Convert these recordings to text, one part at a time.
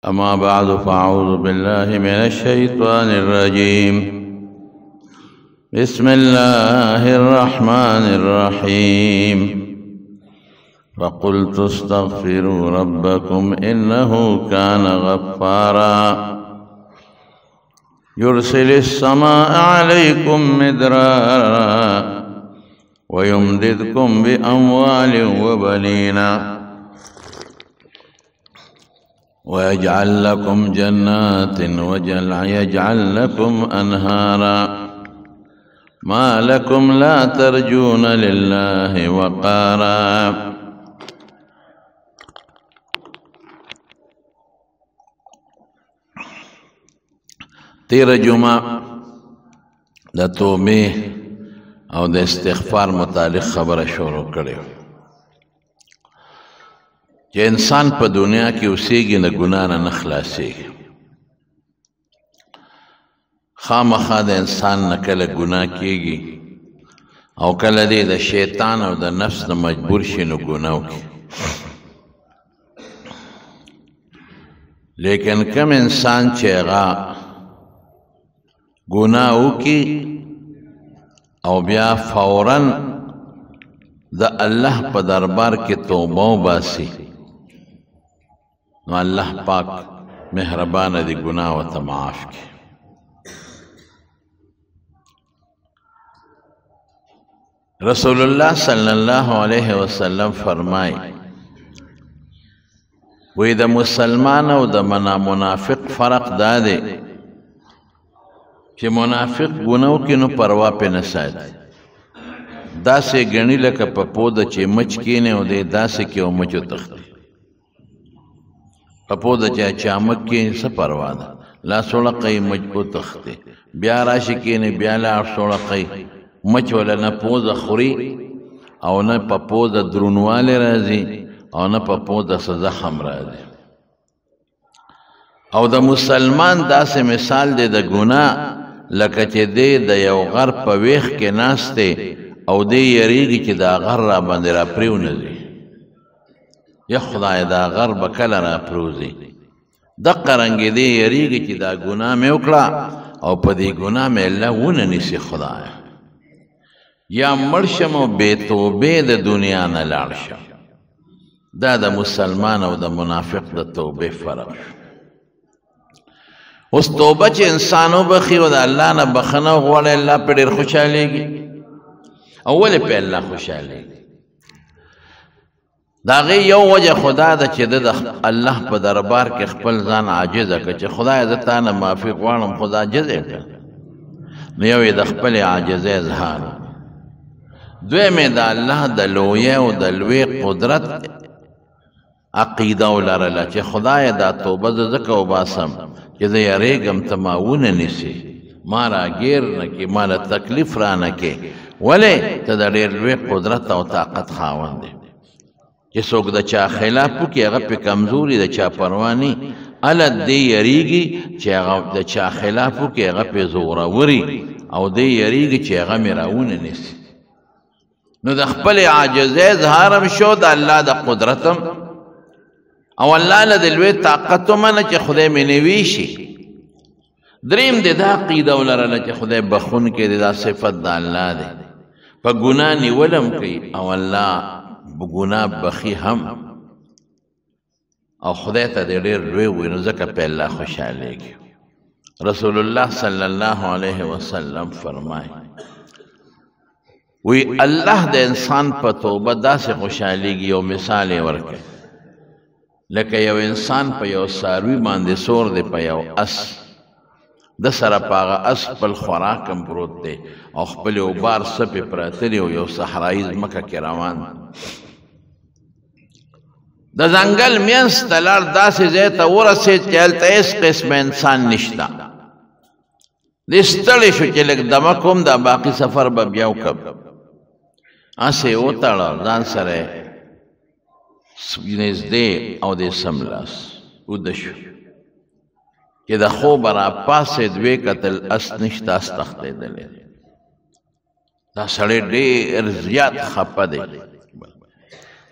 أما بعد فأعوذ بالله من الشيطان الرجيم. بسم الله الرحمن الرحيم. فقلت استغفروا ربكم إنه كان غفارا يرسل السماء عليكم مدرارا ويمددكم بأموال وبنين ويجعل لكم جنات ويجعل لكم أنهارا ما لكم لا ترجون لله وقارا. تیر جمعه د توبې او د استغفار متعلق خبره شروع کړې چې انسان په دنیا کې اوسېږي نه ګناه نه خلاصېږي. خامخا د انسان نه کله ګناه کېږي او کله دې د شیطان او د نفس نه مجبور شي نو ګناه وکړي. لیکن کم انسان چې هغه ګناه وکړي او بیا فوراً د الله په دربار کې توبه وباسي نو الله پاک مهربانه دی ګناه ورته معاف کړي. رسول الله صلی الله علیه وسلم فرمای وی د مسلمان او د منافق فرق دا دی چې منافق ګناه وکړي نو پروا پې نه ساتي، داسې ګڼي لکه په پوده چې مچ کښېني او دی داسې کې او مچ وتښتي. په پوده چې چامک کښېني څه پروا ده، لاس وړقی مچ وتښتي، بیا راشي کښېني بیا لاس وړقی مچ ولا نه پوزه خوري او نه په پوزه درونوالی راځي او نه په پوزه څه زخم راځي. او د مسلمان داسې مثال دی د ګناه لکه چې دی د یو غر په ویښ کې ناست دی او دی یریږي چې دا غر را باندې را پرېونځي، یا خدای دا غر به کله را پروځي. دقه رنګې دی یریږي چې دا ګناه مې وکړه او په دې ګناه مې الله ونه نیسي خدایه، یا مړ شم او بې توبې د دنیا نه لاړ شم. دا د مسلمان او د منافق د توبې فرق شو. اوس توبه چې انسان وبخي او د الله نه بخښنه وغواړي الله پې ډېر خوشحالېږي. او ولې پې الله خوشحالېږي؟ د هغې یو وجه خو دا ده چې ده د الله په دربار کې خپل ځان عاجزه کړه چې خدایه زه تا نه معافي غواړم خو دا عاجز یې کړه، نو یو یې د خپلې عاجزۍ اظهار، دویم یې د الله د لویۍ او د لوی قدرت عقیده ولرله چې خدایه دا توبه زه ځکه وباسم چې زه یریږم ته ما ونه نیسي، ما راګیر نه کړي، ما له تکلیف را نه کړي. ولې؟ ته د ډېر لوی قدرت او طاقت خاوند دی چې څوک د چا خلاف وکړي هغه پې کمزوري د چا پروا نه اله دی یریږي چې هغه د چا خلاف وکړي هغه پې زوروري او دی یریږي چې هغه مې راونه نیسي. نو د خپلې عاجزۍ اظهار هم شو، د الله د قدرت هم، او الله له د لوی طاقت ومنه چې خدای مې نوي شي. دریم د دا عقیده ولرله چې خدای بخونکی دی، دا صفت د الله دی. په ګناه نیولم کوي او الله ګناه بخي هم، او خدای ته د ډېر لوی وي نو ځکه پې الله خوشحالېږي. رسول الله صلی الله علیه وسلم فرمایي وی الله د انسان په توبه داسې خوشحالېږي. یو مثال یې ورکړي لکه یو انسان په یو څاروي باندې سور دی په یو اس، د سره په هغه اس خپل خوراک هم پروت دی او خپلې اوبار سپې پراته دي او یو صحرایي ځمکه کې روان دی. د ځنګل منځ ته لاړ، داسې ځای ته ورسېد چې هلته هېڅ قسمه انسان نشته. دی ستړی شو چې لږ دمه کوم دا باقي سفر به بیا وکړم. هسې یې وتړه ځان سره نږدې او د سملاس وده شو چې د خوبه را پاڅېد ویې کتل اس نشته، اس تښتېدلی. دا سړی ډېر زیات خفه دی.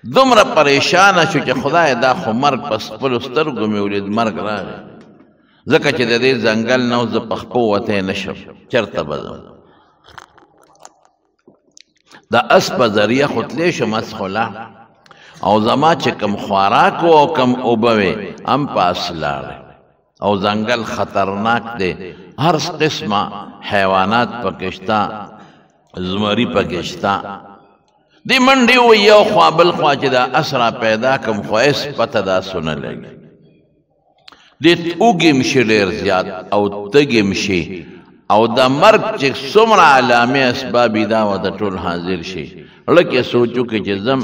دومره پریشانه شو چې خدای دا خو مرګ په خپلو سترګو مې ولید مرګ راغی ځکه چې د دې ځنګل نه زه په خپو وتی نه شم چېرته به ځم د اس په ذریعه خو تلی شم اس خو لاړ او زما چې کم خوراک و او کم اوبه وې هم په اس لاړې او ځنګل خطرناک دی هر قسمه حیوانات پکې شته زمري پکې شته دی منډې و یو خوا بل خوا چې دا اس را پیدا کم خو هېڅ پته داسې ونه لګي دې اوږې م شي ډېر زیات او تږې م شي او د مرګ چې څومره علامې اسبابې دا وه د ټول حاضر شي لږ یې سوچ وکړي چې ځم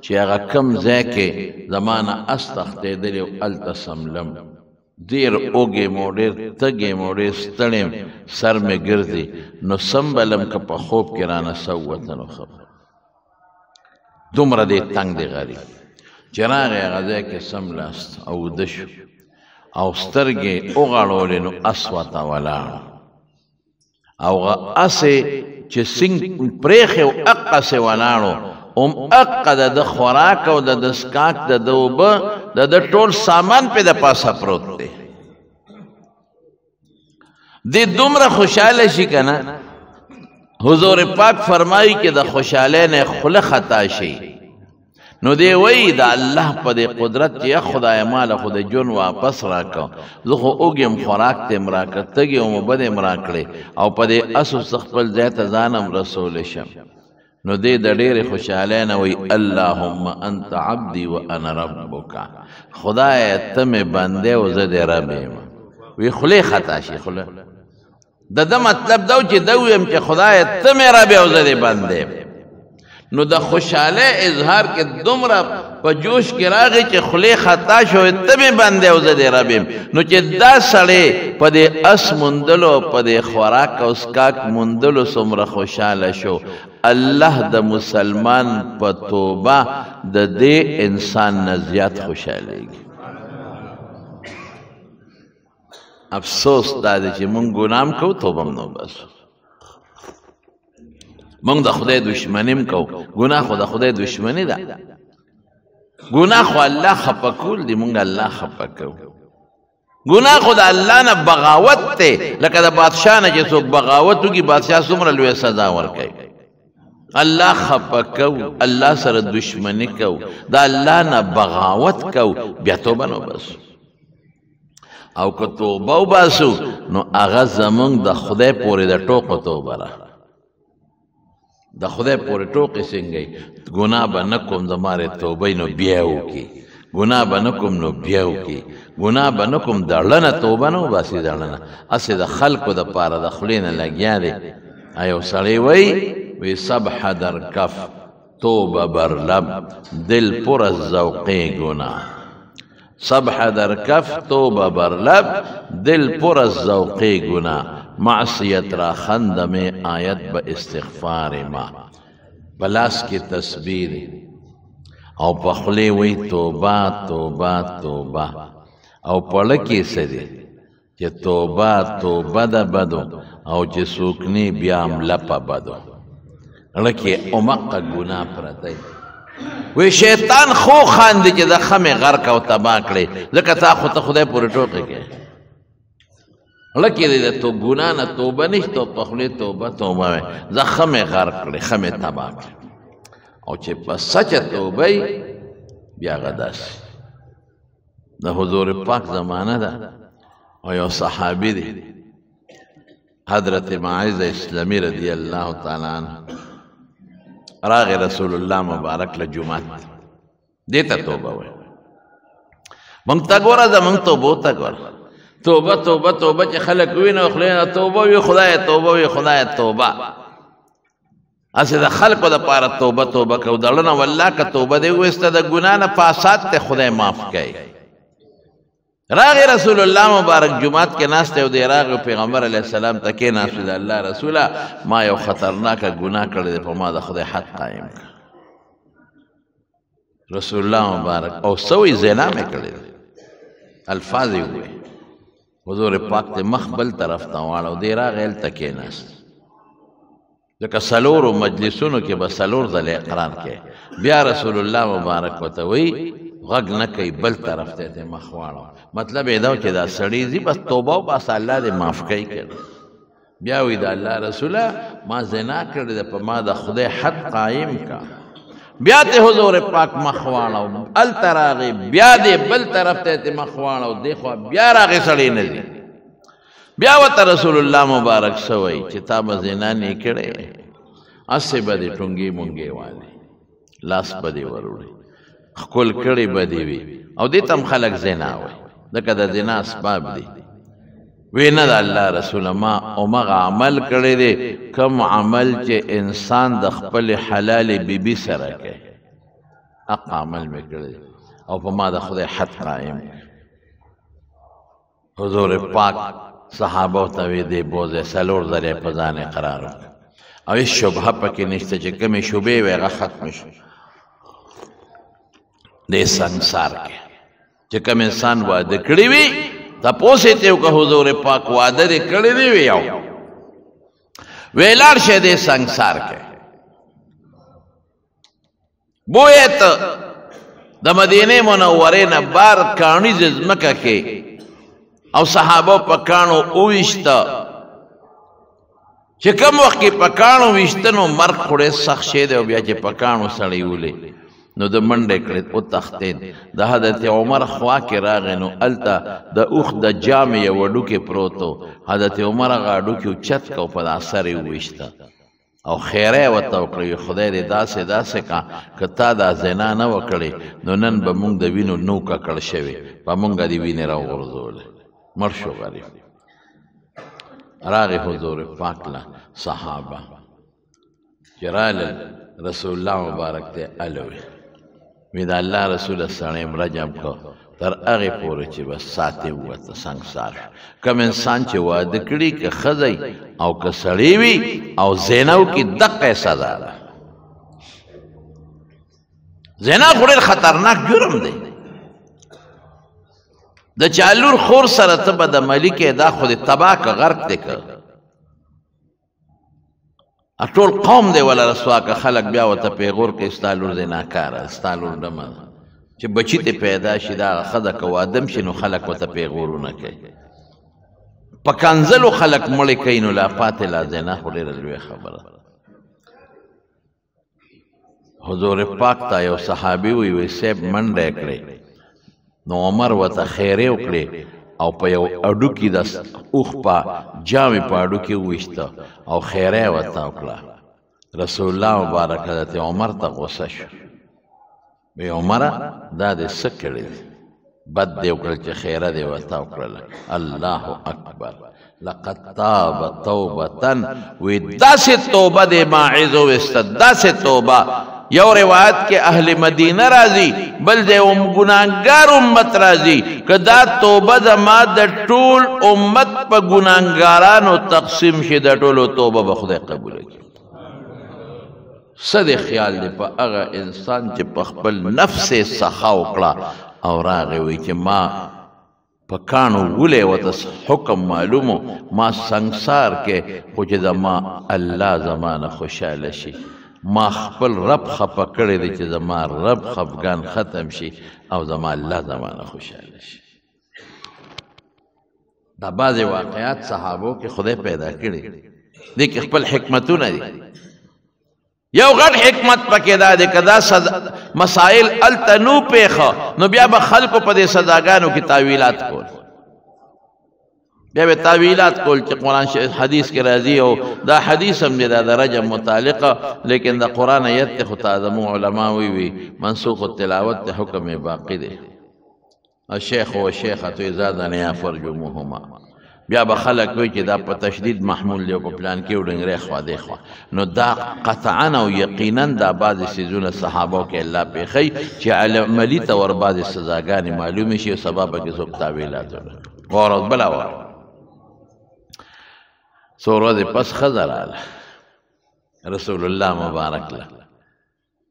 چې هغه کم ځای کې زما نه اس تښتېدلی و هلته سملم ډېر اوږې مو ډېر تږې مو ډېر ستړی سر مې ګرځي نو سمبلم که په خوب کې رانه څه ووته نو ښه دومره دې تنګ دی غریب چې راغی هغه ځای کې سملاست او وده شو او سترګې وغړولې نو اس ورته ولاړ او هغه اسې چې سینګ پرېښې و اقسې ولاړو هم اقه د ده خوراک او د ده څښاک د ده اوبه د ده ټول سامان پې د پاسه پروت دی دې دومره خوشحاله شي که نه حضور پاک فرمایي چې د خوشحالۍ نه خوله خطا شي نو دی وایي د الله په دې قدرت چې یا خدای ماله خو د ژوند واپس راکړه زه خو اوږې م خوراک ته م راکړه تږې م اوبه دې م راکړې او په دې اسو څه خپل ځای ته ځان هم رسولی شم نو دی د ډېرې خوشحالۍ نه وایي اللهم انت عبدي وانا ربک خدایه ته مې بندې او زه دې رب یم وی خولې خطا شي خوله د ده مطلب دا و چې ده ویم چې خدایه ته مې رب او زه دې بندې نو د خوشحالۍ اظهار کې دومره په جوش کې راغی چې خولې خطا شوې ته مې بندې او زه دې رب یم نو چې دا سړی په دې اس موندلو په دې خوراک او څښاک موندلو څومره خوشحاله شو الله د مسلمان په توبه د دې انسان نه زیات خوشحالېږي افسوس دا دی چې مونږ ګناه هم کوو توبه هم نه وباسو مونږ د خدای دشمني هم کوو ګناه خو د خدای دشمني ده ګناه خو الله خفه کول دي مونږ الله خفه کوو ګناه خو د الله نه بغاوت دی لکه د بادشاه نه چې څوک بغاوت وکړي بادشاه څومره لویه سزا ورکوي الله خفه کو الله سره دشمنی کو د الله نه بغاوت کو بیا توبه نه وباسو او که توبه وباسو نو هغه زمونږ د خدای پورې د ټوکو توبه ده د خدای پورې ټوکې څنګه ګناه به نه کوم زماره توبه نو بیا وکړي ګناه به نه کوم نو بیا وکړي ګناه به نه کوم دړنه توبه نه وباسي دړنه هسې د خلکو دپاره د خولې نه لګیا دی یو سړی وایي وی سبح در کف توبه بر لب دل پر از ذوقی گناه سبح در کف توبه بر لب دل پر از ذوقی گناه معصیت را خندم آیت به استغفار ما بلاس کی تسبیح او پخلی وی توبه توبه توبه او پړکی سدي چې توبه توبه د بدو او چې سوکنی بیا هم لپه بدو لکه امقه ګناه پرته وی شیطان خو خاندي چې د خمې غرق او تباه کړې ځکه تا خو ته خدای پورې ټوکې کوې لکه د تو ګناه نه توبه نشته په خولې توبه توبه وی زه خمې غرق کړې خمې تباه کړې او چې په سچه توبه یې بیا هغه داسې د حضور پاک زمانه ده او یو صحابي دی حضرت معاذ اسلامی رضی الله تعالی عنه راغی رسول الله مبارک له جمعات دې ته توبه وایي مونږ ته ګوره زمونږ توبو ته ګوره توبه توبه توبه چې خلک وویني خولې نه توبه وي خدایه توبه وي خدایه توبه هسې د خلکو دپاره توبه توبه کوو دړنه والله که توبه دې وویسته د ګناه نه فاساد ته خدای معاف کوي راغی رسول الله مبارک جمعات کې ناست دی او دی راغی پیغمبر علیه السلام ته کېناست د الله رسوله ما یو خطرناکه ګناه کړی دی په ما د خدای حد قایم کړه رسول الله مبارک او څه وایي زنا مې کړی دی الفاظ یې ووایي حضور پاک ته مخ بل طرف ته واړه او دی راغی هلته کېناست ځکه څلورو مجلسونو کې به څلور ځله اقرار کوي بیا رسول الله مبارک ورته وایي غږ نه کوي بل طرف ته مخ واړوه مطلب یې دا چې دا سړی ځي بس توبه وباسه الله دې معاف کوي کړي بیا وایي د الله رسوله ما زنا کړې ده په ما د خدای حد قایم کا بیا ته حضور پاک مخ واړو هلته راغی بیا دې بل طرف ته مخ واړو دې خوا بیا راغی سړی نه ځي بیا ورته رسول الله مبارک څه وایي چې تا به زنا نه کړې هسې به دې ټونګې مونګې والې لاس به دې وروړې ښکل کړې به دې وي او دې ته هم خلک زنا وایي ځکه د زنا اسباب دي وی نه د الله رسوله ما همغه عمل کړی دی کوم عمل چې انسان د خپل حلال بیبي سره کوي حق عمل مې کړی او په ما د خدای حد قایم حضور پاک صحابه ته وی دی بوزه څلور ځلې په ځان اقرار وکړ او هېڅ شبهه پکې نشته چې کومې شبهې وې هغه ختمې شو دې سنګسار کې چې کوم انسان واده کړی وي تپوس یې ته وکړه حضور پاک واده دې کړی دی وی یو وی لاړ شی دې سنګسار کې بویې ته د مدینې منورې نه بار کاڼیزه ځمکه کې او صحابه په کاڼو وویشته چې کوم وخت کې په کاڼو ویشته نو مرګ خو ډېر سخت شی دی او بیا چې په کاڼو سړی ولې نو د منډې کړې وتښتېد د حضرت عمر خوا کې راغی نو هلته د اوښ د جامې یو هډوکی پروت و حضرت عمر هغه هډوکي اوچت که او په دا سر یې وویشته او خیره یې ورته وکړه خدای دې داسې داسې کا که تا دا زنا نه وکړې نو نن به مونږ د وینو نو ککړ شوې په مونږ دې وینې راوغورځولې مړ شو غریب راغی حضور پاک له صحابه چې رالل رسول الله مبارک ته الوی وی د الله رسول سړی رجم کو تر هغې پورې چې بس ساتې ووته سنګسار شو کوم انسان چې واده کړي که ښځی او که سړی وي او زنا وکړي دقه سزا ده زنا خو ډېر خطرناک جرم دی د چا لور خور سره ته به د ملکې دا خو دې تباه که غرق دی که ټول قوم دی ولا رسوا که خلک بیا ورته پیغور کوي ستا لور زناکاره ستا لور ډمه ده چې بچي ته پیدا شي دا هغه ښځه که واده شي نو خلک ورته پیغورونه کوي په کنځلو خلک مړې کوي نو لا پاتې لا زنا خو ډېره لویه خبره حضور پاک ته یو صحابي وی صاحب منډه کړې نو عمر ورته خیرې وکړې او په یو هډوکي د اوښ په جامې په هډوکي وویشته او خیره یې ورته وکړه رسول الله مبارک حضرت عمر ته غوسه شو وی عمره دا دې څه کړي دي بد دې وکړل چې خیره دې ورته وکړله الله اکبر لقد تاب توبة وی داسې توبه دې ماعظ وویسته داسې توبه یو روایت کې اهل مدینه راځي بل د ګناهګار امت راځي که دا توبه زما د ټول امت په ګناهګارانو تقسیم شي د ټولو توبه به خدای قبوله کړي څه دې خیال دی په هغه انسان چې په خپل نفس یې سخا وکړه او راغی وایي چې ما په کاڼو ولې ورته حکم معلومو ما سنګسار کې خو چې زما الله زما نه خوشحاله شي ما خپل رب خفه کړی دی چې زما رب خفګان ختم شي او زما الله زما نه خوشحاله شي دا بعضې واقعات صحابو کې خدای پیدا کړي دې کې خپل حکمتونه دي یو غټ حکمت پکې دا دی که دا مسائل هلته نو پیښه نو بیا به خلکو په دې سزاګانو کې تاویلات کول بیا به تاویلات کول چې قرآن حدیث کې راځي او دا حدیث هم دی دا د رجم متعلقه لیکن د قرآن ایت ته خو تعظمو علما وی منسوخ التلاوت ته حکم باقی دی الشیخ والشیخة اذا زنیا فرجموهما بیا به خلک وی چې دا په تشدید محمول دی او په پلان کې وډنګرې خوا دی خوا نو دا قطعا او یقینا دا بعضې څیزونه صحابو کې الله پېښی چې عملي طور بعضې سزاګانې معلومې شي او سبا پکې څوک تاویلات غور او بله وار څو ورځې پس ښځه راله رسول الله مبارک له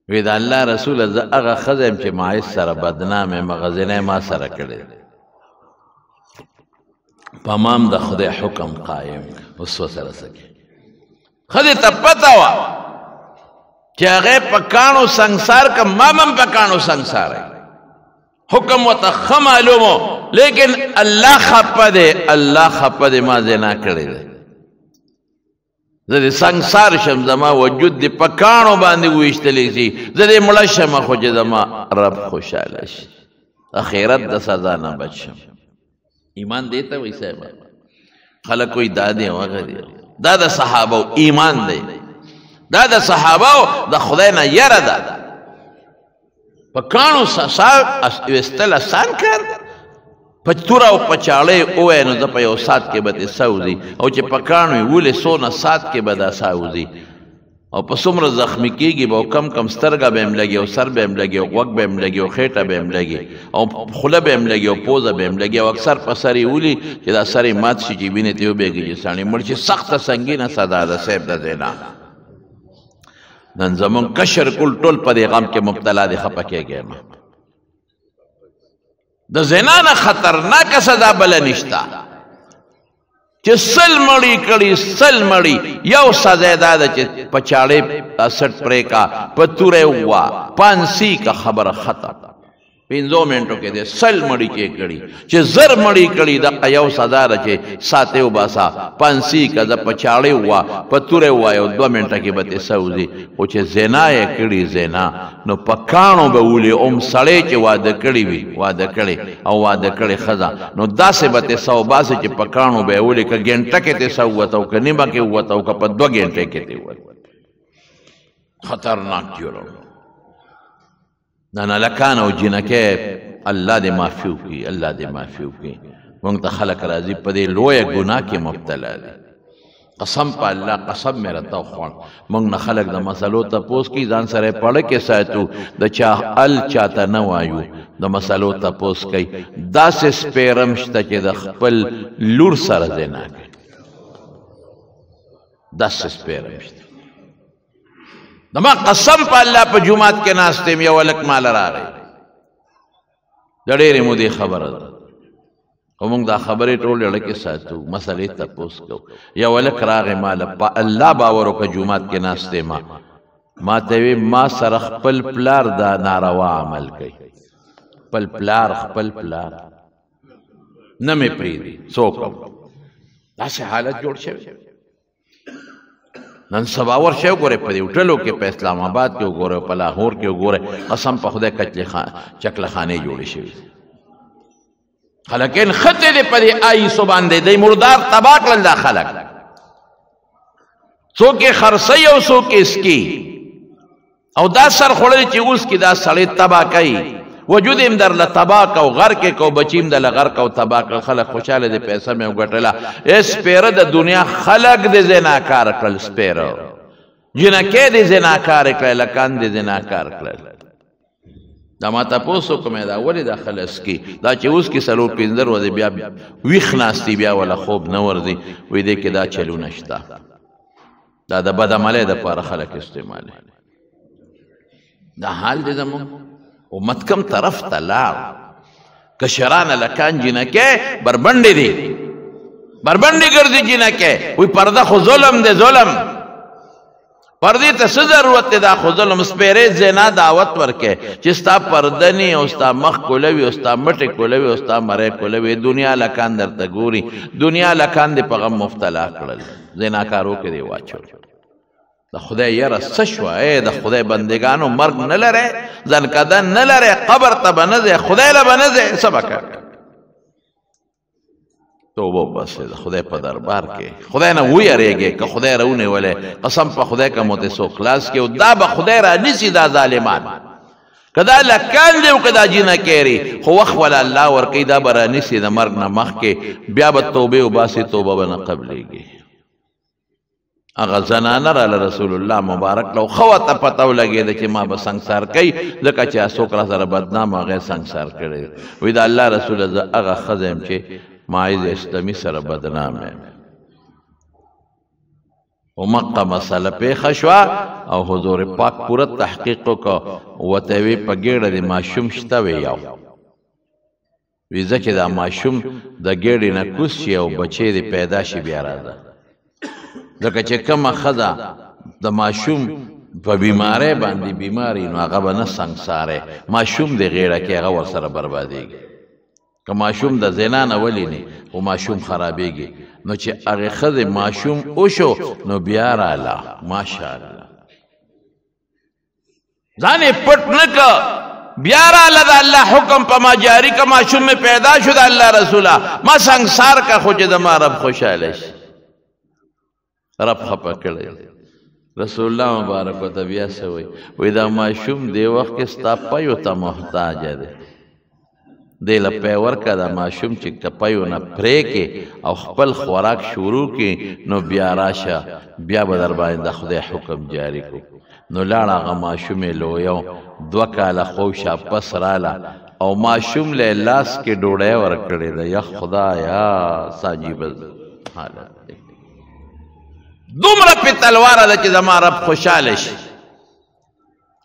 وی د الله رسوله زه هغه ښځه یم چې معیز سره بدنام یم هغه زنا ما سره کړې په مام د خدای حکم قایم اوس ورسره څه کوي ښځې ته پته وه چې هغې په کاڼو سنګسار که ما هم په کاڼو سنګسار حکم ورته ښه معلوم و لیکن الله خفه دی الله خفه دی ما زنا کړې دی زه دې سنګسار شم زما وجود دې په کاڼو باندې وویشتلی شي زه دې مړه شمه خو چې زما رب خوشحاله شي اخرت د سزا نه بچ شم ایمان دې ته وایي صاحب خلک کوئی دا دی هغه دی دا د صحابو ایمان دی دا د صحابو د خدای نه یره ده په کاڼو ویستل اسان کار په توره او په چاړۍ ووایه نو زه په یو ساعت کې به دې سوځي او چې په کاڼو یې ولې څونه ساعت کې به دا ساوځي او په څومره زخمي کېږي به او کم کم سترګه به هم لګي او سر به هم لګي او غوږ به هم لګي او خېټه به هم لګي او خوله به هم لګي او پوزه به هم لګي او اکثر په سر یې ولي چې دا سر یې مات شي چې وینې ته وبهېږي چې سړی مړ شي سخته سنګینه سزا ده صاحب د زنا نن زمون کشر کل ټول په دې غم کې مبتلا دي خفه کېږي د زنا نه خطرناکه سزا بله نشته چې سل مړی کړي سل مړی یو سزا دا ده چې په چاړې سټ پرې کا په توره ووا پانسی کا خبره ختم 15 منټو کې دې سل مړی کې کړي چې زر مړی کړي د یو سزا ده چې ساته وباسا پانسی کا د په چاړې ووا په توره ووا یو 2 منټه کې به دې سوځي او چې زنا یې کړي زنا نو په کاڼو به ولي سړی چې واده کړي وي واده کړي او واده کړي ښځه نو داسې به دې سو باسي چې په کاڼو به یې ولي که ګنټه کې دې سو ووته او که نیمه کې ووته او که په 2 ګنټې کې دې ووته خطرناک جرم نه لکان او جنکې الله دې معافي وکړي الله دې معافي وکړي موږ ته خلک راځي په دې لویه ګناه کې مبتلا دي قسم په الله قسم مې راته وخوړ موږ نه خلک د مسلو تپوس کوي ځان سره پړه کې ساتو د چا چاته نه وایو د مسلو تپوس کوي داسې سپیرم شته چې د خپل لور سره زنا کوي داسې سپیرم شته دما قسم په الله په جمعات کې ناست یم یو هلک مال راغی د ډېرې مودې خبره ده خو موږ دا خبرې ټول زړه کې ساتو مسلې تپوس کوو یو هلک راغی ماله په الله باور وکړه جومات کې ناست یم ما ته وی ما سره خپل پلار دا ناروا عمل کوي خپل پلار نه مې پرېږدي څوک داسې حالت جوړ شوی نن سبا ورشئ وګورئ په دې هوټلو کې په اسلام آباد کې وګورئ په لاهور کې وګورئ قسم په خدای چکلخانې جوړې شوي خلکین ښځې دې په دې آیسو باندې دی مردار تباه کړل دا خلک څوک یې خرڅوي او څوک یې سکي او دا سر خوړلی چې اوس کې دا سړی تباه کوي وجود ام در لتبا کو غر کې کو بچیم د لغر کو تبا کړ خلک خوشاله دي پیسې مې وګټله اس پیره د دنیا خلق د زناکار کړل سپیره جنکه د زناکار کړل لکان د زناکار کړل دا ما تاسو کومه دا ولې د خلص کی دا چې اوس کې سلو پینځر ورځې بیا ویخ ناستی بیا ولا خوب نه ورځي وې دې کې دا چلو نشتا دا د بد عمله د پر خلک استعمال دا حال دې زمو امت کم طرف ته لاړ کشران لکان جنکه بربندې دي بربندې ګرځي جنکه وې پرده خو ظلم دې ظلم پردې ته څه ضرورت دی دا خو ظلم سپیرې زنا دعوت ورکې چې ستا پرده نی او ستا مخ کولوي او ستا مټې کولوي او ستا مرۍ کولوي دنیا لکان درته ګوري دنیا لکان دې په غم مبتلا کړل زناکارو کې دی واچول د خدای یاره څه شوه ای د خدای بندګانو مرګ نه لرې ځنکدن نه لرې قبر ته به نه ځې خدای له به نه ځې څه به کوې توبه وباسئ د خدای په دربار کې خدای نه ویریږئ که خدای راونیولی قسم په خدای که مو دې څوک خلاص کړي او دا به خدای رانیسي دا ظالمان که دا لکان دی او که دا جنکې خو وخت وله الله ورکوي دا به رانیسي د مرګ نه مخکې بیا به توبې وباسي توبه به نه قبلېږي هغه زنانه راله رسول الله مبارک له ښه ورته پته ولګېده چې ما به سنګسار کوي ځکه چې څوک را سره بدنام هغه سنګسار کړی وایي د الله رسوله زه هغه ښځه یم چې مایز اسلامي سره بدنام یم او مقه مسله پیښه شوه او حضور پاک پوره تحقیق وکړه ورته یې وی په ګېډه د ماشوم شته وی یو وی ځکه دا ماشوم د ګېډې نه کوز شي او بچی دې پیدا شي بیا راځه ځکه چې کومه ښځه د ماشوم په بیماری باندې بیماري نو هغه به نه سنګساری ماشوم د غیړه کې هغه ورسره بربادېږي که ماشوم د زنا نه ولینې خو ماشوم خرابېږي نو چې هغې ښځې ماشوم وشو نو بیا راله ماشاءالله ځان یې پټ نه که بیا راله د الله حکم په ما جاري که ماشوم مې پیدا شو د الله رسوله ما سنګسار که خو چې زما رب خوشحاله شي رب خفه کړی رسول الله مبارک ورته بیا څه وایي دا ماشوم دې وخت کې ستا پیو ته محتاجه دی دې له پی ورکه دا ماشوم چې که پیو نه پرېږې او خپل خوراک شروع کړي نو بیا راشه بیا به در باندې د خدای حکم جاري کړو نو لاړ هغه ماشوم یې لویو 2 کاله خوشه پس راله او ماشوم له لاس کې ډوډۍ ورکړې ده یا خدایا څه عجیبه حالت دی دومره پې تلواره ده چې زما رب خوشحاله شي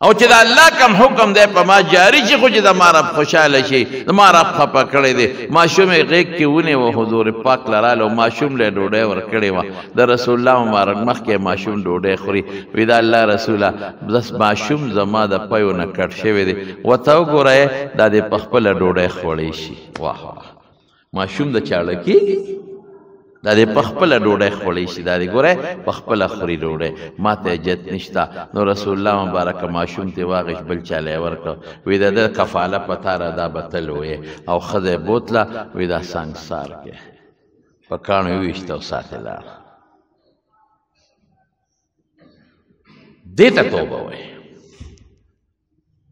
او چې د الله کم حکم دی په ما جاري شي خو چې زما رب خوشحاله شي زما رب خفه کړی دی ماشوم یې غېږ کې ونیوه حضور پاک له راله او ماشوم له ډوډۍ ورکړې وه د رسول الله مبارک مخکې ماشوم ډوډۍ خوري وی د الله رسوله بس ماشوم زما د پیو نه کټ شوی دی ورته وګورئ دا دې په خپله ډوډۍ خوړی شي واه واه ماشوم د چاړه کېږي دا دې په خپله ډوډۍ خوړی شي دا دې ګورئ په خپله خوري ډوډۍ ما ته اجت نشته نو رسول الله مبارکه ماشوم ته واغېش بل چاله یې ورکړه وی د ده کفاله په تاره دا به تل ویې او ښځه یې بوتله وی دا سنګسار کې په کاڼو یې وویشته او ساتې لاړه دې ته توبه وایي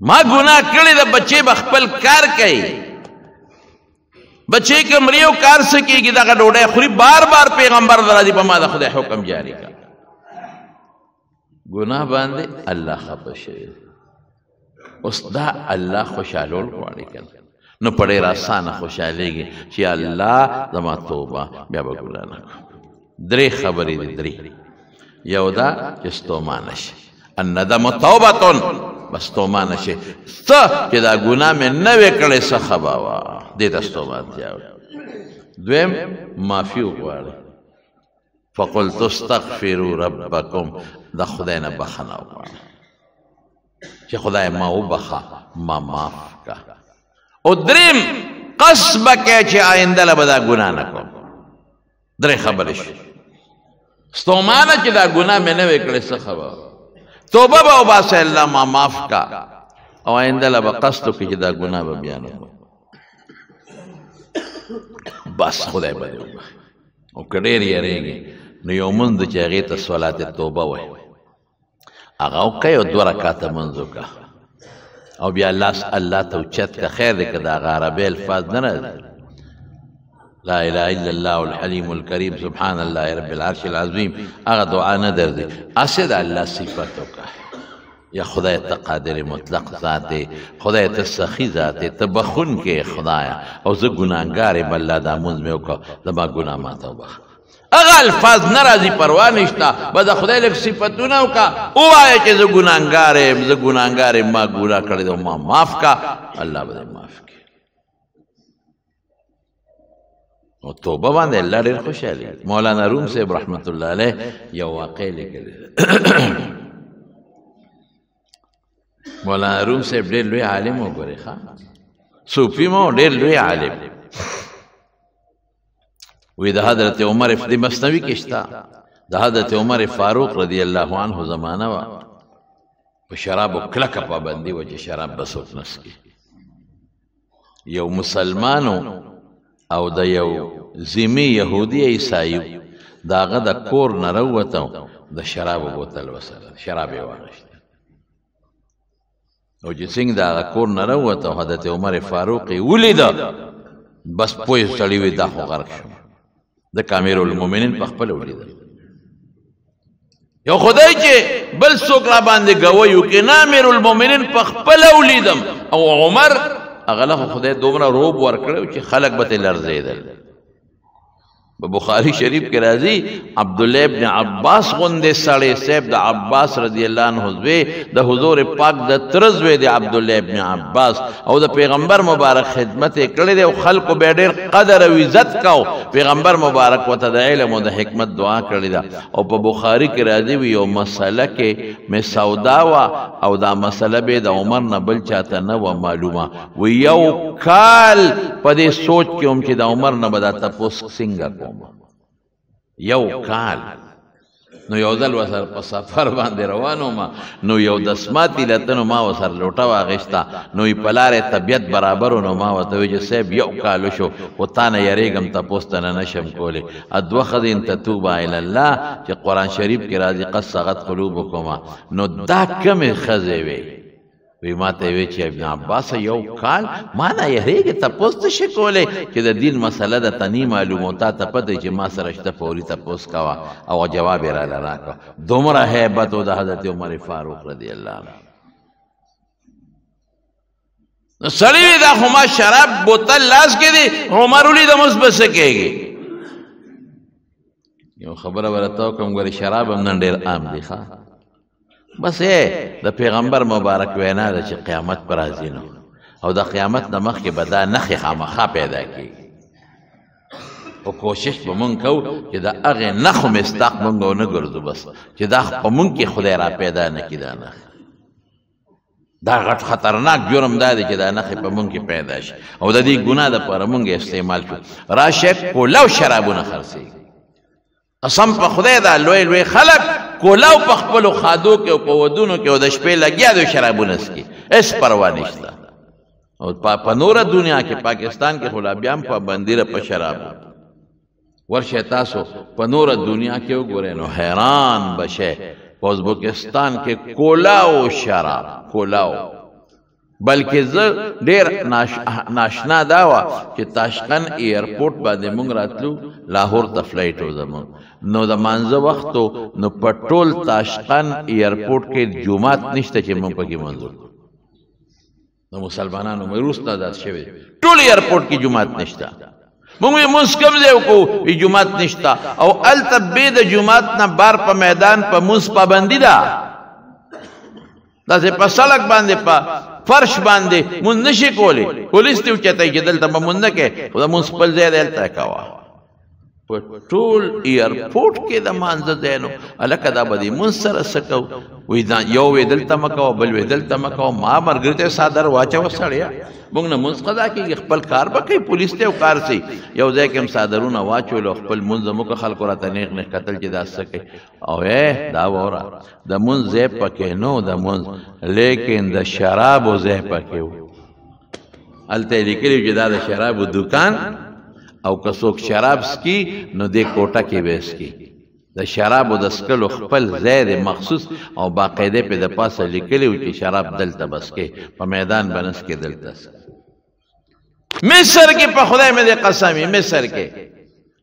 ما ګناه کړې ده بچې به خپل کار کوي بچے که مریو کار سکیږي دغه ډوډۍ خوري بار بار پیغمبر راځي په ما د خدای حکم جاری کړه ګناه باندې الله خفه شوی اوس دا الله خوشحالول غواړي کنه نو په ډېر اسانه خوشحالېږي چې الله زما توبه بیا به ګناه نه کوم 3 خبرې دي 3 یو دا چې ستومانه شي الندم توبه بس تومانه شي څه چې دا ګناه مې نه وې کړې څه خبه وه دې ته ستومانتیا دویم معافي وغواړئ فقلت استغفروا ربکم د خدای نه بخښنه وغواړه چې خدای ما وبخه ما معاف که او دریم قصد به کوې چې آینده له به دا ګناه نه کوم 3 خبرې شي ستومانه چې دا ګناه مې نه وې کړې څه خبه توبه به وباسئ الله ما معاف که او آینده له به قصد وکړي چې دا ګناه به بیا نه کوم بس خدای به دې وبخي او که ډېر یېرېږي نو یو مونځ چې هغې ته صلات توبه وایي هغه وکئ او 2 رکعته مونځ وکړه او بیا الله ته اوچت که خیر دی که د هغه عربي الفاظ نه راځي لا اله الا الله الحلیم الکریم سبحان الله رب العرش العظیم هغه دعا نه درځي هسې د الله صفت وکړه یا خدای ته قادر مطلق ذات دی خدای ته سخی ذات دی ته بخونکی خدایا او زه ګناهګار یم الله دا مونځ مې وکړه زما ګناه ماته وبخښه هغه الفاظ نه راځي پروا نشته به د خدای لږ صفتونه وکړه ووایه چې زه ګناهګار یم زه ګناهګار یم ما ګناه کړې ده ما معاف کړه الله به دې معاف کړي نو توبه باندې الله ډېر خوشحالي مولانا روم صاحب رحمت الله علیه یو واقع لیکلی مولانا روم صاحب ډېر لوی عالم وګورئ ښه صوفي مو ډېر لوی عالم وی د حضرت عمر د مثنوي کې شته د حضرت عمر فاروق رضی الله عنه زمانه وه په شرابو کلکه پابندي وه چې شراب به څوک نه څښي یو مسلمانو او د یو ذمي یهودي عیسایي د هغه د کور نه راووته د شرابو بوتل وسره شراب یې واخیست او چې څنګه د هغه کور نه راووته حضرت عمر فاروق یې ولیده بس پوه سړي وي دا خو غرق شو د امیر المؤمنین په خپله ولیدل یو خدای چې بل څوک را باندې ګوی وکړي نه امیر المؤمنین په خپله ولیدم او عمر هغه له خدای دومره روب ورکړی چې خلک به ترې لړزېدل بخاری شریف کې راځي عبدالله ابن عباس غوندې سړی صاحب د عباس رضی الله عنه زوی د حضور پاک د تره زوی د عبدالله ابن عباس او د پیغمبر مبارک خدمت یې کړې دی او خلکو به ډېر قدر او عزت کو. پیغمبر مبارک ورته د علم او د حکمت دعا کړې ده. او په بخاري کې راځي وي یو مسله کې مې سودا وه او دا مسله به د عمر نه بل چاته نه وه معلومه. و یو کال په دې سوچ کې هم چې د عمر نه به دا تپوس څنګه کوم. یو کال نو یو ځل ورسره په سفر باندې روان وم نو یو دسماتي لته نو ما ورسره لوټه واخیسته نو یې په لارې طبیعت برابر و نو ما ورته وویل چې صاحب یو کال وشو خو تا نه یریږم تپوس ته نه نشم کولی. دوه ښځې ان تتوبا الی الله چې قرآن شریف کې راځي قد صغت قلوبکما نو دا کمې ښځې وې وی ما ته وی چې ابن عباس یو کال ما نه یریږي تپوس ته شي کولی چې د دین مسله د تنی معلومو تا ته پته چې ما سره شته فوري تپوس کوه او جواب یې راله راکړه. دومره هیبت و د حضرت عمر فاروق رضی الله عنه. نو سړي وی دا خو ما شراب بوتل لاس کې دی عمر ولیدم اوس به څه کېږي. یو خبره ورته وکړم ګورې شراب هم نن ډېر عام دی ښه بس د پیغمبر مبارک وینا ده چې قیامت پر راځي نو او د قیامت نه مخکې به دا نښې خامخا پیدا کېږي او کوشش به مونږ کوو چې د هغې نښو مصداق مونږ ونه ګرځو بس چې دا په مونږ کې خدای را پیدا نه کړي دا نښې. دا غټ خطرناک جرم دا دی چې دا نښې په مونږ کې پیدا شي او د دې ګناه دپاره مونږ استعمال شو. راشه کولاو شرابونه خرڅېږي قسم په خدای دا لوی لوی خلک کولاو په خپلو خادو کې او په ودونو کې او د شپې لګیا دی شرابونه څکي هېڅ پروا نشته. او په نوره دنیا کې پاکستان کې خو لا بیا هم پابندي ده په شرابو. ورشئ تاسو په نوره دنیا کې وګورئ نو حیران به شئ. په ازبکستان کې کولاو شراب کولاو بلکې زه ډېر ناشنا دا وه چې تاشقند ایرپورټ باندې مونږ راتلو لاهور ته فلایټ و زمونږ نو د مانځه وخت نو په ټول تاشقند ایرپورټ کې جومات نشته چې مونږ پکې منځو د مسلمانانو وروسته ازاد شوی ټول ایرپورټ کې جومات نشته. مونږ یې مونځ کوم ځای وکړو وي جومات نشته او هلته بې د جومات نه بار په میدان په مونځ پابندي ده. داسې په سړک باندې په فرش باندې مونږ نشي کولی پولیس دې اوچتوي چې دلته به مونځ نه کوې خو د مونځ خپل ځای دی هلته یې کوه. په ټول ایرپورټ کې د مانځه ځای نو هلکه دا به دې مونځ سره څه کوو وایي یو وی دلته مه کوه بل وی دلته مه کوه. ما ملګري ته څادر واچوه سړیه مونږ نه مونځ قضا کېږي خپل کار به کوي پولیس ته یو کار سي یو ځای کې هم څادرونه واچولو او خپل مونځ زموږ خلکو راته نیغ نیغ کتل چې دا څه کوي او دا واوره د مونځ ځای پکې نو د مونځ لیکن د شرابو ځای پکې و. هلته یې لیکلي چې دا د شرابو دوکان او که څوک شراب څکي نو دې کوټه کې به څکي. د شرابو د څکلو خپل ځای دی مخصوص او باقاعده پې د پاسه لیکلي و چې شراب دلته به څکې په میدان به نه څکې دلته څکې. مصر کې په خدای مې دې قسم وي مصر کې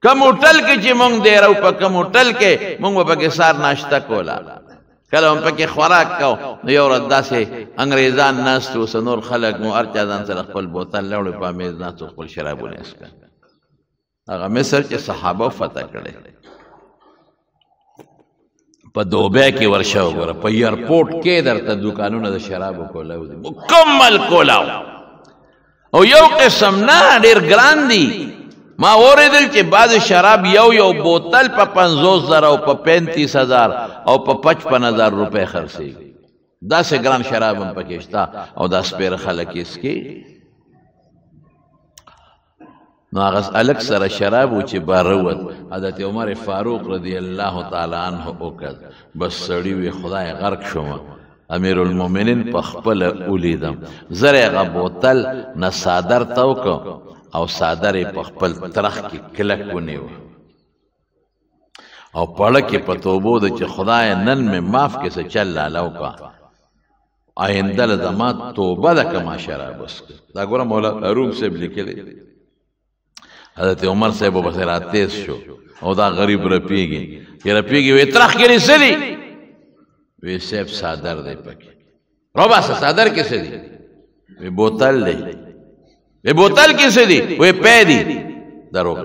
کوم هوټل کې چې مونږ دی رو په کوم هوټل کې مونږ به پکې سار ناشته کوله کله هم پکې خوراک کو نو یو ورځ داسې انګریزان ناست و څه نور خلک مو هر چا ځان سره خپل بوتل راوړی په میز ناست و خپل شرابونه یې څکل. هغه مصر چې صحابه فتح کړی په دوبۍ کې ورشه وګوره په ایرپورټ کې درته دوکانونه د شرابو کولاو دي مکمل کولاو او یو قسم نه ډېر ګران دي. ما اوریدل چې بعض شراب یو بوتل په 50,000 او په 35,000 او په 55,000 روپۍ خرڅېږي. داسې ګران شراب هم پکې شته او دا سپېره خلک یې څکي. نو هغه هلک سره شراب و چې باره ووت حضرت عمر فاروق رضی الله تعالی عنه وکړ بس سړي وي خدای غرق شوم امیرالمؤمنین په خپله ولیدم زر یې هغه بوتل نه څادر ته وکړ او څادر یې په خپل ترخ کې کلک ونیو او پړه کې په توبو ده چې خدای نن مې معاف کې څه چل لاله وکړه آینده له زما توبه ده که ما شراب وڅښه. دا ګوره مولا روم صاحب لیکلی حضرت عمر صاحب و بسې راتیز شو او دا غریب رپیږي وی ترخ کې څه دي وی صاحب څادر دی پکې روباسه څادر کې څه دي وی بوتل دی وی بوتل کې څه دي وی پی دي دروغ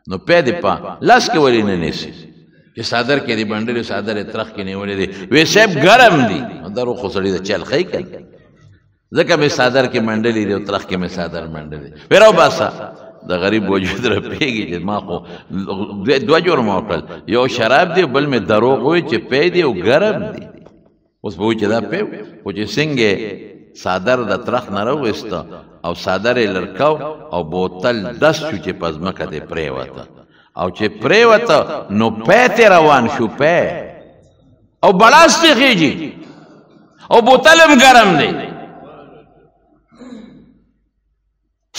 نو پی دې په لاس کې ولې نه نیسي چې څادر کې دې بنډلې څادر یې ترخ کې نیولې دی وی صاحب ګرم دي درو خو سړي د چل ښی کوي ځکه مې څادر کې منډلې دی او ترخ کې مې څادر منډلې وی راو باسه د غریب وجود رپېږي چې ما خو دوه جرمه وکړل یو شراب دی بل مې دروغ وایي چې پی دی او ګرم دی اوس به وایي چې دا پی خو چې څنګه څادر د ترخ نه راوویسته او څادر یې لرکاو او بوتل ډس شو چې په ځمکه دې پرېوته او چې پرېوته نو پی ته روان شو پی او بلاس ته خېږي او بوتل هم ګرم دی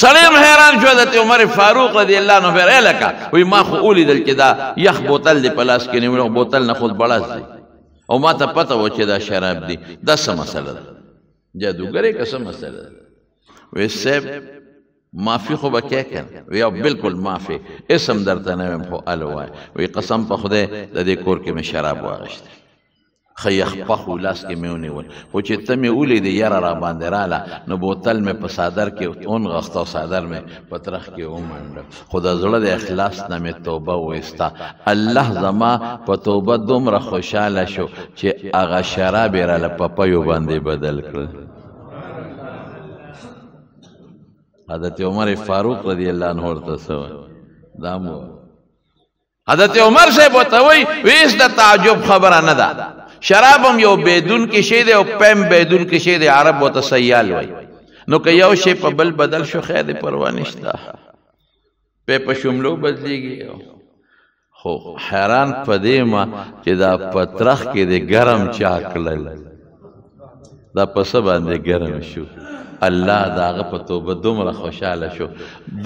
سړی هم حیران شو حضرت عمر فاروق رضی الله عنه فرمایي لکه وی ما خو ولیدل چې دا یخ بوتل دی په لاس کې نیولی بوتل نه خود بړاس دی او ما ته پته و چې دا شراب دی دا څه مسله ده جادوګرې که څه مسله ده وی صاحب معافي خو به کې کن وی او بالکل معافي اسم درته نه ویم خو ال وای وی قسم په خدای د دې کور کې مې شراب واغشته خیخ پخو لاس کې مې ونیول خو چې ته مې ولیدې یاره را باندې راله نو بوتل مې په څادر کې ونغښته او څادر مې په ترخ کې ومنډه خو د زړه د اخلاص نه مې توبه وایسته الله زما په توبه دومره خوشحاله شو چې هغه شراب یې راله په پیو باندې بدل کړل حضرت عمر فاروق رضی الله عنه ورته څه دا مو حضرت عمر صاحب ورته وایي ویس د تعجب خبره نه ده شراب هم یو بیدون کې شی دی او پیم بیدون کې شی دی عرب ورته سیال وایي نو که یو شی په بل بدل شو خیر دی پروا نشته په شملو بدلیږي خو حیران په دې ما چې دا په ترخ کې دی ګرم چا کړل دا په څه باندې ګرم شو الله د هغه په توبه دومره خوشحاله شو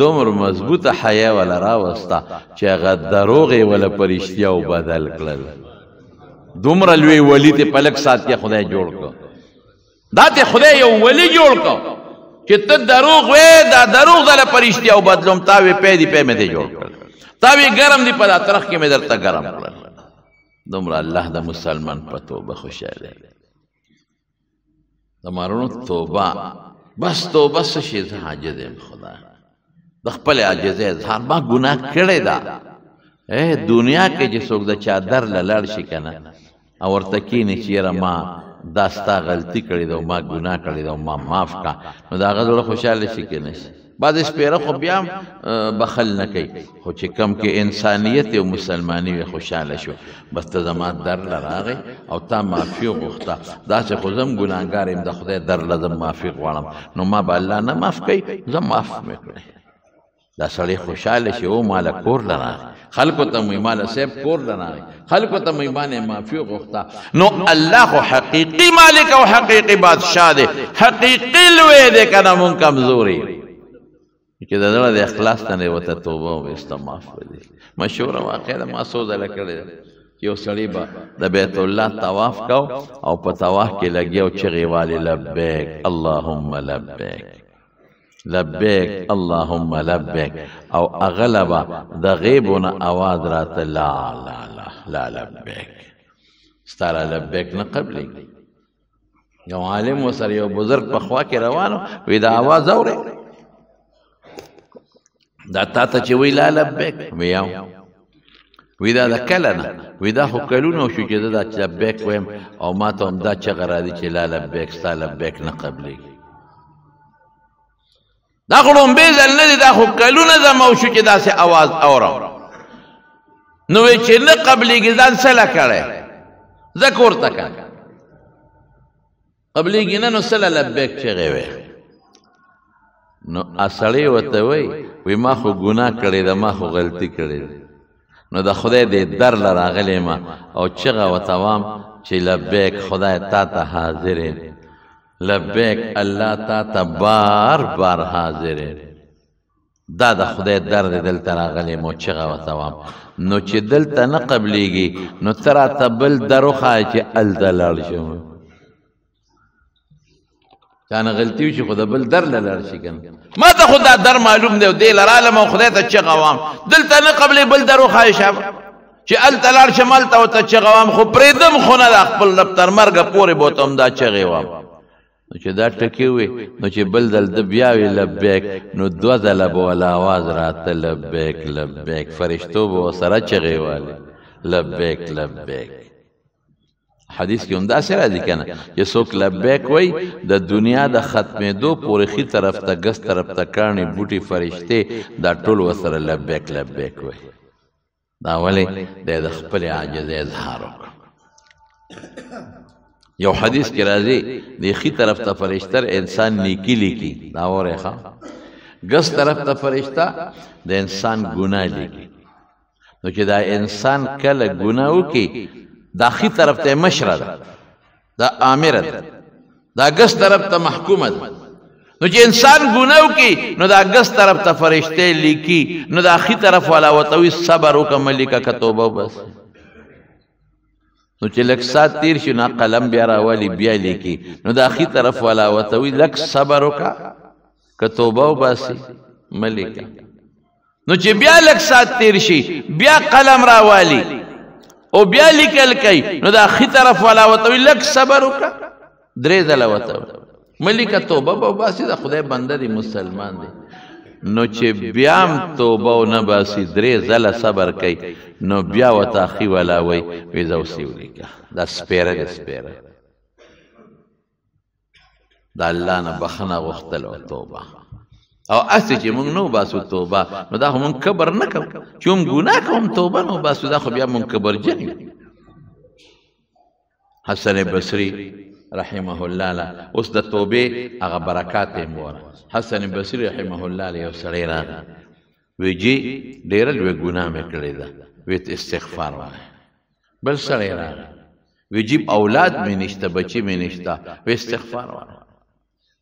دومره مضبوطه حیا ولا راوسته چې هغه دروغ یې ولا په رښتیاو بدل کړل دومره لوی ولی ته په لږ ساعت کې خدای جوړ کړ دا ته خدای یو ولی جوړ کړ چې ته دروغ وې دا دروغ دله په رښتیاو بدلوم تا وې پې دې پې مې دې جوړ کړ تا وې ګرم دې په دا ترخ کې مې درته ګرم کړل دومره الله د مسلمان په توبه خوشاله د مارونو توبه بس توبه څه شي زه عاجز یم خدا د خپل عاجزۍ اظهار ما ګناه کړې ده دنیا کې چې څوک د چادر له لاړ شي که نه او ورته کښېني چې یاره ما دا ستا غلطي کړې ده او ما ګناه کړې ده او ما معاف کړه نو د هغه زړه خوشحاله شي که نه شي بعضې سپېره خو بیا هم بخل نه کوي خو چې کم کې انسانیت او مسلماني وي خوشحاله شو بس ته زما در له راغی او تا معافي وغوښته داسې خو زه هم ګناهګار یم د خدای در له زه معافي غواړم نو ما به الله نه معاف کوي زه معاف مې کړی دا سړی خوشحاله شي او ماله کور له راغی خلکو ته مې ماله صاحب کور له راغی خلکو ته مې باندې معافي وغوښته نو الله خو حقیقي مالک او حقیقي بادشاه دی حقیقي لوی دی که نه مونږ کمزوري چې د زړه د اخلاص نه دی ورته توبه وویسته معاف کړي مشهوره واقعه ده ما څو ځله کړې ده یو سړی به د بیت الله طواف کو او په طواف کې لګیا او چغې والې لبیک اللهم لبیک لبیک اللهم لبیک او هغه به د غیبونه اواز راته لا لا لا لا لبیک ستا را لبیک نه قبلېږي یو عالم ورسره یو بزرګ په خوا کې روانو وی دا اواز اورې دا تا ته چې وی لا لبیک ویاو وی دا د کله نه وی دا خو کلونه شو چې زه دا لبیک ویم او ما ته هم دا چغه راځي چې لا لبیک ستا لبیک نه قبلېږي دا خو لومبې ځل نه دی دا خو کلونه زما وشو چې داسې اواز اورم نو وی چې نه قبلېږي ځان څه له کړی زه کور ته که قبلېږي نه نو څه له لبیک چغې وی نو سړی ورته وی ما خو ګناه کړې ده ما خو غلطي کړې ده نو د خدای دې در له راغلی یم او چغه ورته وام چې لبیک خدای تا ته حاضر یم لبیک الله تا ته بار بار حاضر یم دا د خدای در دی دلته راغلی یم او چغه ورته وام نو چې دلته نه قبلېږي نو ته راته بل در وښایه چې هلته لاړ شم چانه غلطي وي چې خو د بل در له لاړ شي که نه ما ته خو دا در معلوم دی او دې له رالم او خدای ته چغه وام دلته نه قبلې بل در وښایه شم چې هلته لاړ شم هلته ورته چغه وام خو پرېږدم خو نه دا خپل رب تر مرګه پورې به ورته همدا چغې وام نو چې دا ټکي وي نو چې بل دل د بیا وي لبیک نو دوه ځله به ولا آواز راته لبیک لبیک فرشتو به ورسره چغې والي لبیک لبیک حدیث کې هم داسې راځي که نه چې څوک لبیک وایي د دنیا د ختمېدو پورې ښي طرف ته ګس طرف ته کاڼي بوټي فرشتې دا ټول ورسره لبیک لبیک وایي دا ولې دی د خپلې عاجزۍ اظهار وکړو یو حدیث کې راځي د ښي طرف ته فرشته انسان نیکي لیکي دا اورئ ښه ګس طرف ته فرشته د انسان ګناه لیکي نو چې دا انسان کله ګناه وکړي دا ښي طرف ته مشره ده دا آمره ده دا ګس طرف ته محکومه ده نو چې انسان ګناه وکړي نو دا ګس طرف ته فرشته لیکي نو دا ښي طرف والا ورته وایي صبر وکړه ملیکه که توبه وباسې نو چې لږ سات تیر شي نو قلم بیا راولي بیا لیکي نو دا ښي طرف والا ورته وایي لږ صبر وکړه که توبه وباسې ملیکه نو چې بیا لږ سات تیر شي بیا قلم راوالي او بیا لیکل کوي نو دا ښي طرف والا ورته وایي لږ صبر وکړه درې ځله ورته ملیکه توبه به وباسي د خدای بنده دی مسلمان دی نو چې بیا هم توبه ونه باسي درې ځله صبر کوي نو بیا ورته ښي والا وایي وایي زه اوس یې ولیکه دا سپېره دی سپېره د الله نه بخښنه غوښتل او توبه او هسې چې موږ نه وباسو توبه نو دا خو موږ کبر نه کوو چې هم ګناه کوم توبه نه وباسو دا خو بیا موږ کبرجن یو حسن بصري رحمه الله له اوس د توبې هغه برکات یې وره حسن بصري رحمه الله له یو سړی راغی وی جی ډېره لویه ګناه مې کړې ده وی استغفار وایه بل سړی راغی وی جی اولاد مې نشته بچي مې نشته وی استغفار وایه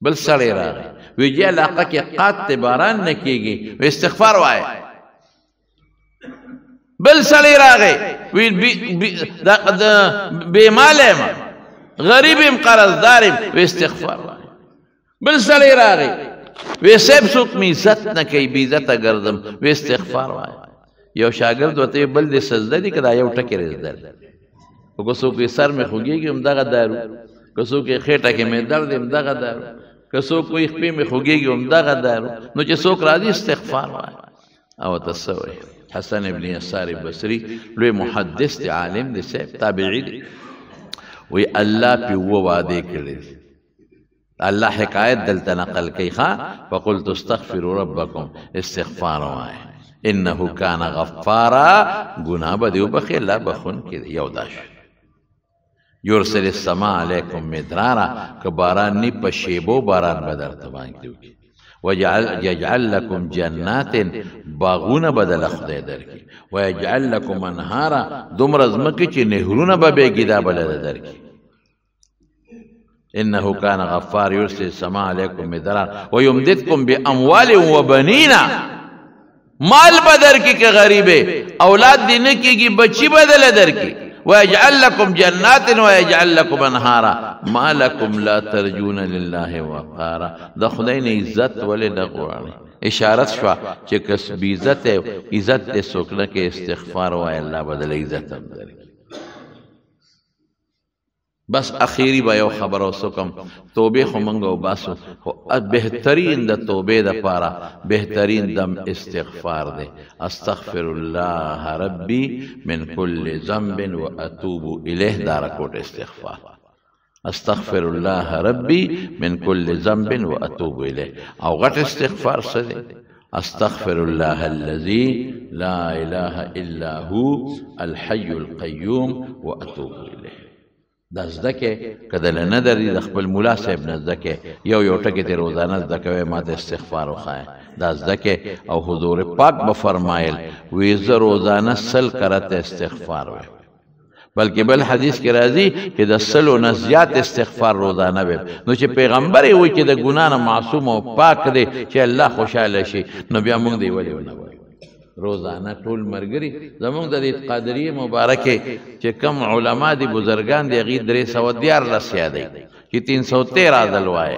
بل سړی راغی وی جی علاقه کې قات باران نه کېږي وی استغفار وایه بل سړی راغی وی بې ماله یم غریب یم قرضدار یم وی استغفار وایه بل سړی راغی وی صاحب څوک مې عزت نه کوي بې عزته ګرځم وی استغفار وایه یو شاګرد ورته بل دې سجده دي که دا یو ټکی رزده دی خو که څوک وي سر مې خوږېږي همدغه دارو که څوک یې خېټه کې مې درد دی همدغه دارو که څوک وایي خپې مې خوږېږي همدغه دارو نو چې څوک راځي استغفار وایه او ورته څه وایي حسن ابن یسار بصري لوی محدث دی عالم دی صاحب تابعي دی وی الله پې اووه وعدې کړې دي الله حکایت دلته نقل کوي ښه فقلت استغفروا ربکم استغفار وایه انه کان غفارا گناه به دې وبخي الله بخونکی دی یو دا شو یرسل السماء علیکم مدرارا که باران نی په شیبو باران به درته باندې وکړي ويجعل لكم جنات باغونه بدل خدای درکړي ويجعل لكم انهارا دومره ځمکې چې نهرونه به بېږي دا بله درکړي انه کان غفار یرسل السماء علیکم مدرارا ويمددكم باموال وبنینا مال بدر کی کہ غریبے اولاد دینے کی بچی بدل در کی ويجعل لكم جنات ويجعل لكم انهارا ما لكم لا ترجون لله وقارا د خدای نه عزت ولې نه غواړي اشارت شو چې کس بی عزت عزت دې سوکنه کې استغفار وای الله بدل عزت هم درکړي بس اخیری با یو خبر او سکم توبه خو منګو باسو خو بهترین د توبه د پاره بهترین دم استغفار دی استغفر الله ربي من كل ذنب واتوب الیه دار کوټ استغفار استغفر الله ربي من كل ذنب واتوب الیه او غټ استغفار څه دی استغفر الله الذي لا اله الا هو الحي القيوم واتوب الیه دا زدکه کدل نه درې د خپل مولا صاحب نه زدکه یو ټکی ته روزانه زدکوي ما ته استغفار وخای دا زدکه او حضور پاک به فرمایل وی زه روزانه سل کرته استغفار وای بلکې بل حدیث کې راځي چې د سلو نه زیات استغفار روزانه وي نو چې پیغمبر وي چې د ګنا نه معصوم او پاک دی چې الله خوشاله شي نو بیا موږ دی ولې ونه وایو روزانه ټول مرګري زمونږ د قادریه مبارکه چې کم علما دي بزرگان دي غي 314 یادي چې 313 ځل وایي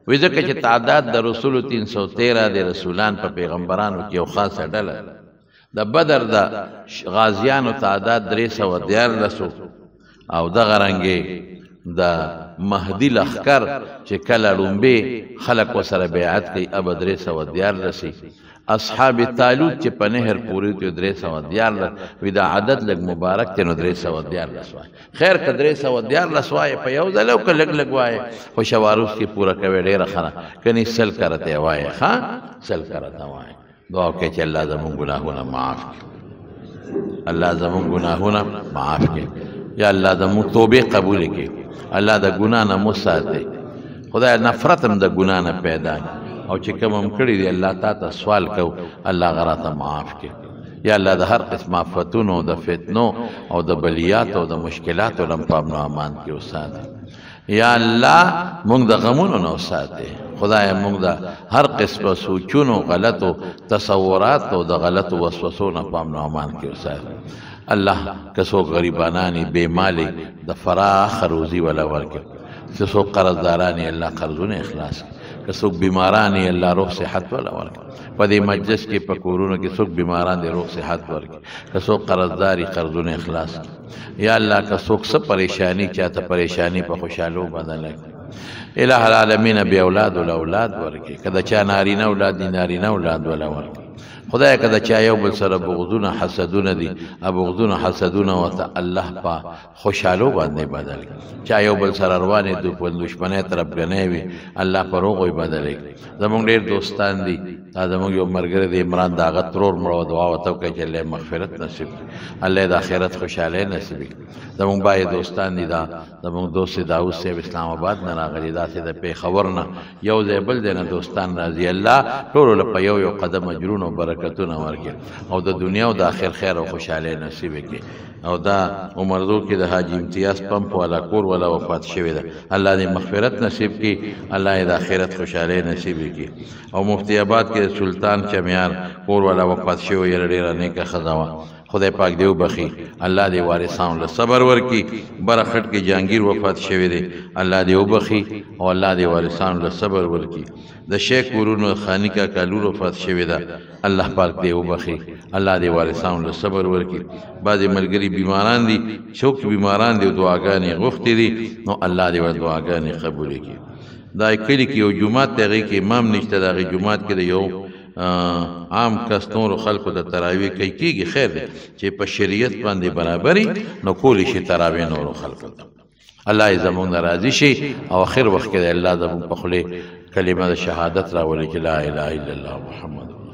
وې ځکه چې تعداد د رسول 313 د رسولان په پیغمبرانو کې یو خاصه ډله د بدر د غازیانو تعداد 314 او د غرنګي د مهدی لخکر چې کله لومبې خلق وسره بیعت کوي اب 314 اصحاب تالوت چې په نهر پورې ته 314 وی دا عدد لګ مبارک ته 314 وای خیر ک 314 وای په یو ځل او لګ لګ وای خو شواروس کې پورا کوي ډیر خره کني سل کرته وای ها سل کرته وای دعا کوي چې الله زموږ ګناهونه معاف کړي الله زموږ ګناهونه معاف کړي یا الله زموږ توبه قبول کړي الله د ګناه نه مو ساتي خدای نفرت هم د ګناه نه پیدا او چې کوم هم کړی دی الله تا سوال کو الله غراته معاف کړي یا الله د هر قسم آفتونو د فتنو او د بلیات او د مشکلاتو لم پام نو امان کې وساتي یا الله موږ د غمونو نه وساتي خدای موږ د هر قسم سوچونو غلطو تصورات او د غلطو وسوسو نه پام نو امان کې وساتي الله کسو غریبانانی بے مالی د فراخ روزی ولا ورکړي کسو قرضدارانی الله قرضونه اخلاص کسو بیمارانی الله روح صحت ولا ورکړي په دې مجلس کې په کورونو کې څوک بیماران دي روح صحت ورکړي کسو قرضداري قرضونه اخلاص یا الله کسو څه پریشانی چاته پریشانی په خوشالو بدل کړي الہ العالمین بی اولاد ول اولاد ورکړي کله چا نارینه اولاد دي نارینه اولاد ولا ورکړي خدای کده چا یو بل سره بغضونه حسدونه دي ابغضونه حسدونه وته الله په خوشالو باندې بدل چا یو بل سره روانه د دشمنه طرف غنې وي الله پر هغه بدل زمونږ ډیر دوستان دي زمونږ یو مرګره د عمران داغه ترور مړو دعا وته کوي چې الله مغفرت نصیب الله د اخرت خوشاله نصیب زمونږ بای دوستان دي دا زمونږ دوست داوود صاحب اسلام آباد نه راغلي دا چې د پیښور نه یو ځای بل دی نه دوستان راځي الله ټول په یو قدم اجرونه او برکتونه ورکړي او د دنیا او د آخر خیر او خوشاله نصیب کړي او دا عمردو کې د حاجی امتیاز پمپ والا کور ولا وفات شوی ده الله دې مغفرت نصیب کړي الله دې د آخرت خوشاله نصیب کړي او مفتی آباد کې سلطان چمیار کور والا وفات شوی ډیر نیکه خزاوه خدای پاک دیو بخي الله دې وارثان له صبر ورکي برخټ کې جهانگیر وفات شوی دی الله دې وبخي او الله دې وارثان له صبر ورکي د شیخ ورونو خانی کا کالو وفات شوی دا الله پاک دې وبخي الله دې وارثان له صبر ورکي بعضی ملګری بیماران دي شوک بیماران دي دعاګانې غوښتي دي نو الله دې ور دعاګانې قبول کړي دا کلی کې یو جمعه ته کې امام نشته دا جمعه کې یو عام کستور خلکو د تراویح کوي کیږي خیر دی چې په شریعت باندې برابرۍ نو کولی شي تراویح نور خلکو ته الله زموږ راضي شي او اخر وخت کې الله زموږ په خله کلمه شهادت راولي چې لا اله الا الله محمد